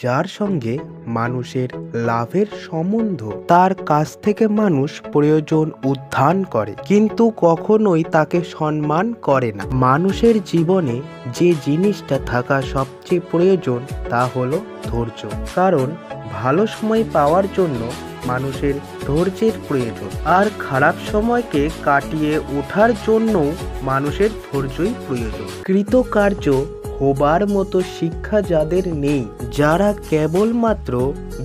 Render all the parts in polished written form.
যার সঙ্গে মানুষের লাভের সম্বন্ধ, তার কাছ থেকে মানুষ প্রয়োজন উত্থান করে কিন্তু কখনোই তাকে সম্মান করে না। মানুষের জীবনে যে জিনিসটা থাকা সবচেয়ে প্রয়োজন তা হলো ধৈর্য। কারণ ভালো সময় পাওয়ার জন্য মানুষের ধৈর্যের প্রয়োজন, আর খারাপ সময়কে কাটিয়ে ওঠার জন্য মানুষের ধৈর্যই প্রয়োজন। কৃতকার্য হবার মতো শিক্ষা যাদের নেই, যারা কেবলমাত্র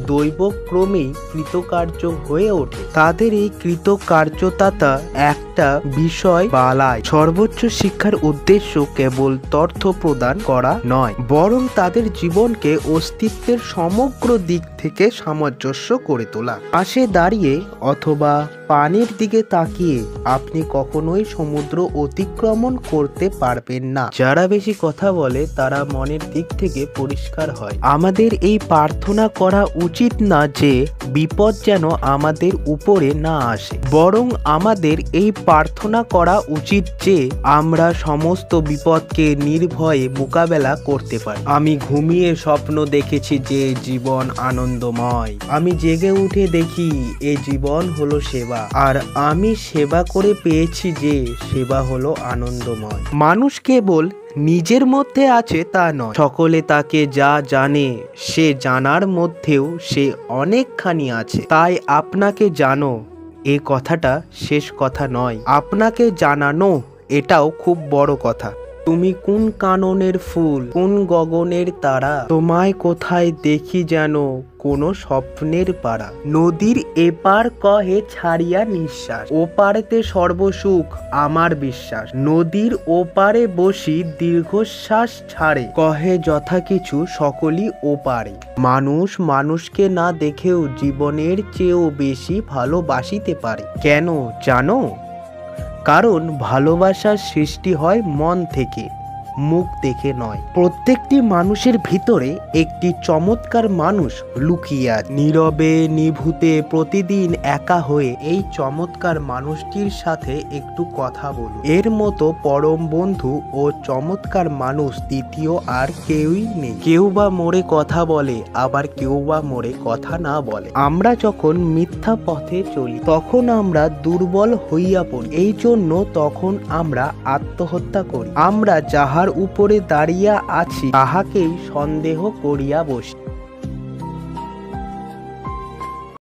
দৈবক্রমেই কৃতকার্য হয়ে ওঠে, তাদের এই কৃতকার্যতা একটা বিষয় বালায়। সর্বোচ্চ শিক্ষার উদ্দেশ্য কেবল তথ্য প্রদান করা নয়, বরং তাদের জীবনকে অস্তিত্বের সমগ্র দিক থেকে সামঞ্জস্য করে তোলা। পাশে দাঁড়িয়ে অথবা পানির দিকে তাকিয়ে আপনি কখনোই সমুদ্র অতিক্রমণ করতে পারবেন না। যারা বেশি কথা বলে তারা মনের দিক থেকে পরিষ্কার হয়। আমাদের এই প্রার্থনা করা উচিত না যে বিপদ যেন আমাদের উপরে না আসে, বরং আমাদের এই প্রার্থনা করা উচিত যে আমরা সমস্ত বিপদকে নির্ভয়ে মোকাবেলা করতে পারি। আমি ঘুমিয়ে স্বপ্ন দেখেছি যে জীবন আনন্দময়, আমি জেগে উঠে দেখি এ জীবন হলো সেবা, আর আমি সেবা করে পেয়েছি যে সেবা হলো আনন্দময়। মানুষ কেবল নিজের মধ্যে আছে তা নয়, সকলে তাকে যা জানে সে জানার মধ্যেও সে অনেকখানি আছে। তাই আপনাকে জানো এ কথাটা শেষ কথা নয়, আপনাকে জানানো এটাও খুব বড় কথা। তুমি কোন কাননের ফুল, কোন গগনের তারা, তোমায় কোথায় দেখি যেন কোনো স্বপ্নের পাড়া। নদীর এপার কহে ছাড়িয়া নিঃশ্বাস, ওপারেতে সর্বসুখ আমার বিশ্বাস। নদীর ওপারে বসি দীর্ঘশ্বাস ছাড়ে, কহে যথা কিছু সকলই ওপারে। মানুষ মানুষকে না দেখেও জীবনের চেয়েও বেশি ভালোবাসিতে পারে। কেন জানো? কারণ ভালোবাসার সৃষ্টি হয় মন থেকে, মুখ দেখে নয়। প্রত্যেকটি মানুষের ভিতরে একটি চমৎকার মানুষ লুকিয়ে আছে, নীরবে নিভৃতে প্রতিদিন একা হয়ে। এই চমৎকার মানুষটির সাথে একটু কথা বলুন। এর মতো পরম বন্ধু ও চমৎকার মানুষ দ্বিতীয় আর কেউই নেই। কেউ বা মোড়ে কথা বলে, আবার কেউ বা মোড়ে কথা না বলে। আমরা যখন মিথ্যা পথে চলি তখন আমরা দুর্বল হইয়া পড়ি, এই জন্য তখন আমরা আত্মহত্যা করি। আমরা যাহার উপরে দাঁড়িয়ে আছি তাহাকেই সন্দেহ করিয়া বসি।